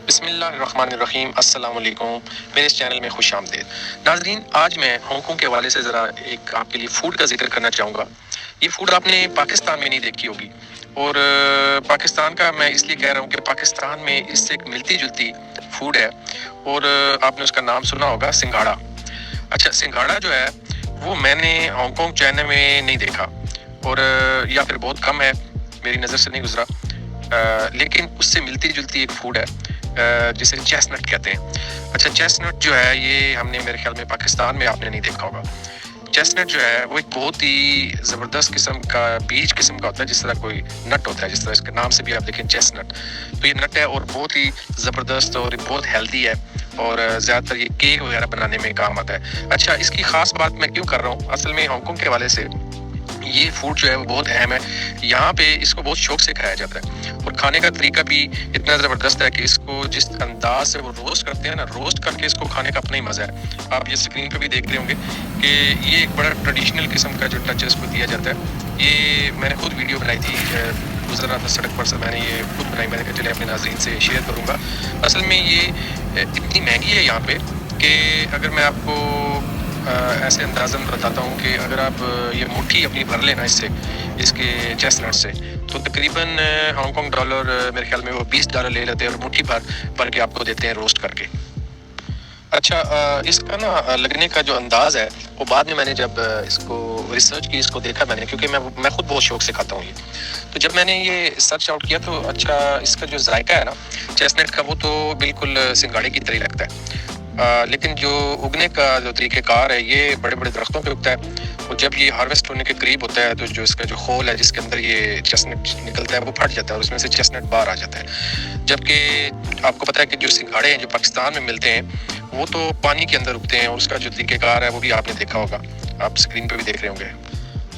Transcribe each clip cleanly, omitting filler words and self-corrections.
بسم اللہ الرحمن الرحیم، السلام علیکم، میرے اس چینل میں خوش آمدید ناظرین۔ آج میں ہانگ کانگ کے حوالے سے ذرا ایک آپ کے لیے فوڈ کا ذکر کرنا چاہوں گا۔ یہ فوڈ آپ نے پاکستان میں نہیں دیکھی ہوگی، اور پاکستان کا میں اس لیے کہہ رہا ہوں کہ پاکستان میں اس سے ایک ملتی جلتی فوڈ ہے، اور آپ نے اس کا نام سنا ہوگا، سنگھاڑا۔ اچھا، سنگھاڑا جو ہے وہ میں نے ہانگ کانگ چائنا میں نہیں دیکھا، اور یا پھر بہت کم ہے، میری نظر سے نہیں گزرا، لیکن اس سے ملتی جلتی ایک فوڈ ہے جسے چیسنٹ کہتے ہیں۔ اچھا، چیسنٹ جو ہے یہ ہم نے میرے خیال میں پاکستان میں آپ نے نہیں دیکھا ہوگا۔ چیسنٹ جو ہے وہ ایک بہت ہی زبردست قسم کا بیج قسم کا ہوتا ہے، جس طرح کوئی نٹ ہوتا ہے، جس طرح اس کے نام سے بھی آپ دیکھیں چیسنٹ، تو یہ نٹ ہے اور بہت ہی زبردست اور بہت ہیلدی ہے، اور زیادہ تر یہ کیک وغیرہ بنانے میں کام آتا ہے۔ اچھا، اس کی خاص بات میں کیوں کر رہا ہوں، اصل میں ہانگ کانگ کے حوالے سے یہ فوڈ جو ہے وہ بہت اہم ہے۔ یہاں پہ اس کو بہت شوق سے کھایا جاتا ہے، اور کھانے کا طریقہ بھی اتنا زبردست ہے کہ اس کو جس انداز سے وہ روسٹ کرتے ہیں نا، روسٹ کر کے اس کو کھانے کا اپنا ہی مزہ ہے۔ آپ یہ اسکرین پہ بھی دیکھ رہے ہوں گے کہ یہ ایک بڑا ٹریڈیشنل قسم کا جو ٹچ ہے اس کو دیا جاتا ہے۔ یہ میں نے خود ویڈیو بنائی تھی، گزر رہا تھا سڑک پر سے، میں نے یہ خود بنائی، میں نے کہا چلے اپنے ناظرین سے شیئر کروں گا۔ اصل میں یہ اتنی مہنگی ہے یہاں پہ کہ اگر میں آپ کو ایسے اندازاً بتاتا ہوں کہ اگر آپ یہ مٹھی اپنی بھر لینا اس کے چیسنٹ سے، تو تقریباً ہانگ کانگ ڈالر میرے خیال میں وہ $20 لے لیتے ہیں، اور مٹھی بھر کے آپ کو دیتے ہیں روسٹ کر کے۔ اچھا، اس کا نا لگنے کا جو انداز ہے وہ بعد میں نے جب اس کو ریسرچ کی، اس کو دیکھا میں نے، کیونکہ میں خود بہت شوق سے کھاتا ہوں یہ، تو جب میں نے یہ سرچ آؤٹ کیا تو اچھا، اس کا جو ذائقہ ہے نا چیسنٹ کا، وہ تو بالکل سنگھاڑے کی طرح لگتا ہے، لیکن جو اگنے کا جو طریقہ کار ہے یہ بڑے بڑے درختوں پہ اگتا ہے، اور جب یہ ہارویسٹ ہونے کے قریب ہوتا ہے تو جو اس کا جو خول ہے جس کے اندر یہ چیسنٹ نکلتا ہے وہ پھٹ جاتا ہے، اور اس میں سے چیسنٹ باہر آ جاتا ہے۔ جبکہ آپ کو پتہ ہے کہ جو سنگھاڑے ہیں جو پاکستان میں ملتے ہیں وہ تو پانی کے اندر اگتے ہیں، اور اس کا جو طریقہ کار ہے وہ بھی آپ نے دیکھا ہوگا، آپ اسکرین پہ بھی دیکھ رہے ہوں گے۔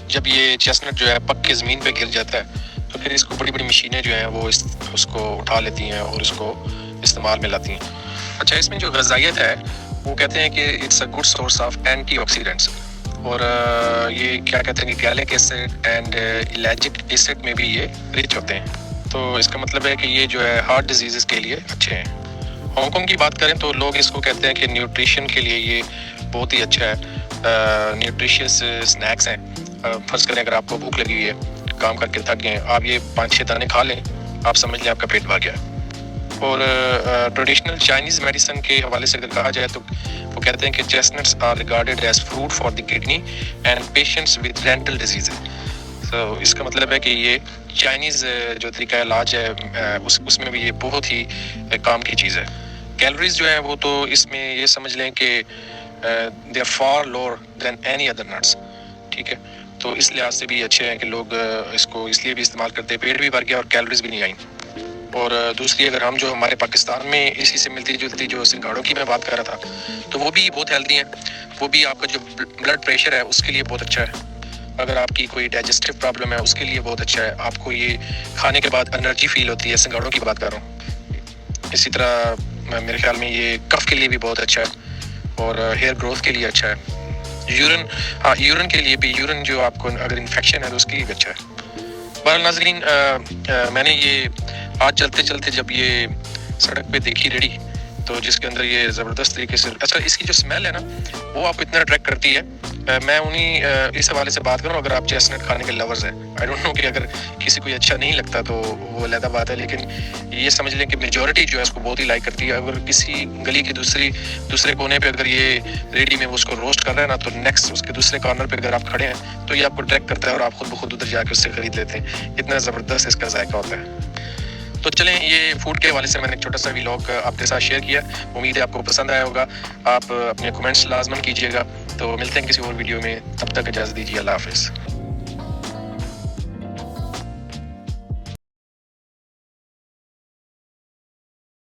جب یہ چیسنٹ جو ہے پک کے زمین پہ گر جاتا ہے تو پھر اس کو بڑی بڑی مشینیں جو ہیں وہ اس کو اٹھا لیتی ہیں اور اس کو استعمال میں لاتی ہیں۔ اچھا، اس میں جو غذائیت ہے وہ کہتے ہیں کہ it's a good source of antioxidants, اور یہ کیا کہتے ہیں کہ gallic acid and ellagic acid میں بھی یہ رچ ہوتے ہیں، تو اس کا مطلب ہے کہ یہ جو ہے ہارٹ ڈیزیزز کے لیے اچھے ہیں۔ ہانگ کانگ کی بات کریں تو لوگ اس کو کہتے ہیں کہ نیوٹریشن کے لیے یہ بہت ہی اچھا ہے، نیوٹریشیس سنیکس ہیں۔ فرض کریں اگر آپ کو بھوک لگی ہوئی ہے، کام کر کے تھک گئے ہیں، آپ یہ 5-6 دانے کھا لیں، آپ سمجھ لیں آپ کا پیٹ بھر گیا ہے۔ اور ٹریڈیشنل چائنیز میڈیسن کے حوالے سے اگر کہا جائے تو وہ کہتے ہیں کہ chestnuts are regarded as fruit for the kidney and patients with renal disease. تو اس کا مطلب ہے کہ یہ چائنیز جو طریقہ علاج ہے اس میں بھی یہ بہت ہی کام کی چیز ہے۔ کیلوریز جو ہیں وہ تو اس میں یہ سمجھ لیں کہ they are far lower than any other nuts, ٹھیک ہے، تو اس لحاظ سے بھی اچھے ہیں کہ لوگ اس کو اس لیے بھی استعمال کرتے ہیں، پیٹ بھی بھر گیا اور کیلوریز بھی نہیں آئیں۔ اور دوسری اگر ہم جو ہمارے پاکستان میں اسی سے ملتی جلتی جو سنگھاڑوں کی میں بات کر رہا تھا، تو وہ بھی بہت ہیلدی ہیں، وہ بھی آپ کا جو بلڈ پریشر ہے اس کے لیے بہت اچھا ہے، اگر آپ کی کوئی ڈائجسٹو پرابلم ہے اس کے لیے بہت اچھا ہے، آپ کو یہ کھانے کے بعد انرجی فیل ہوتی ہے، سنگھاڑوں کی بات کر رہا ہوں۔ اسی طرح میرے خیال میں یہ کف کے لیے بھی بہت اچھا ہے، اور ہیئر گروتھ کے لیے اچھا ہے، یورین کے لیے بھی، یورین جو آپ کو اگر انفیکشن ہے تو اس کے لیے بھی اچھا ہے۔ بہرحال ناظرین، میں نے یہ آج چلتے چلتے جب یہ سڑک پہ دیکھی ریڑھی، تو جس کے اندر یہ زبردست طریقے سے، اچھا اس کی جو اسمیل ہے نا وہ آپ کو اتنا اٹریکٹ کرتی ہے، میں انہیں اس حوالے سے بات کروں، اگر آپ چیسنٹ کھانے کے لورز ہیں، آئی ڈونٹ نو کہ اگر کسی کو اچھا نہیں لگتا تو وہ علیحدہ بات ہے، لیکن یہ سمجھ لیں کہ میجورٹی جو ہے اس کو بہت ہی لائک کرتی ہے۔ اگر کسی گلی کے دوسرے کونے پہ اگر یہ ریڈی میں وہ اس کو روسٹ کر رہا ہے نا، تو نیکسٹ اس کے دوسرے کارنر پہ اگر آپ کھڑے ہیں تو یہ آپ کو اٹریکٹ کرتا ہے اور آپ خود بخود ادھر جا کے اس سے خرید لیتے ہیں، اتنا زبردست اس کا ذائقہ ہوتا ہے۔ تو چلیں، یہ فوڈ کے حوالے سے میں نے ایک چھوٹا سا ویلاگ آپ کے ساتھ شیئر کیا، امید ہے آپ کو پسند آیا ہوگا، آپ اپنے کمنٹس لازماً کیجیے گا، تو ملتے ہیں کسی اور ویڈیو میں، تب تک اجازت دیجیے، اللہ حافظ۔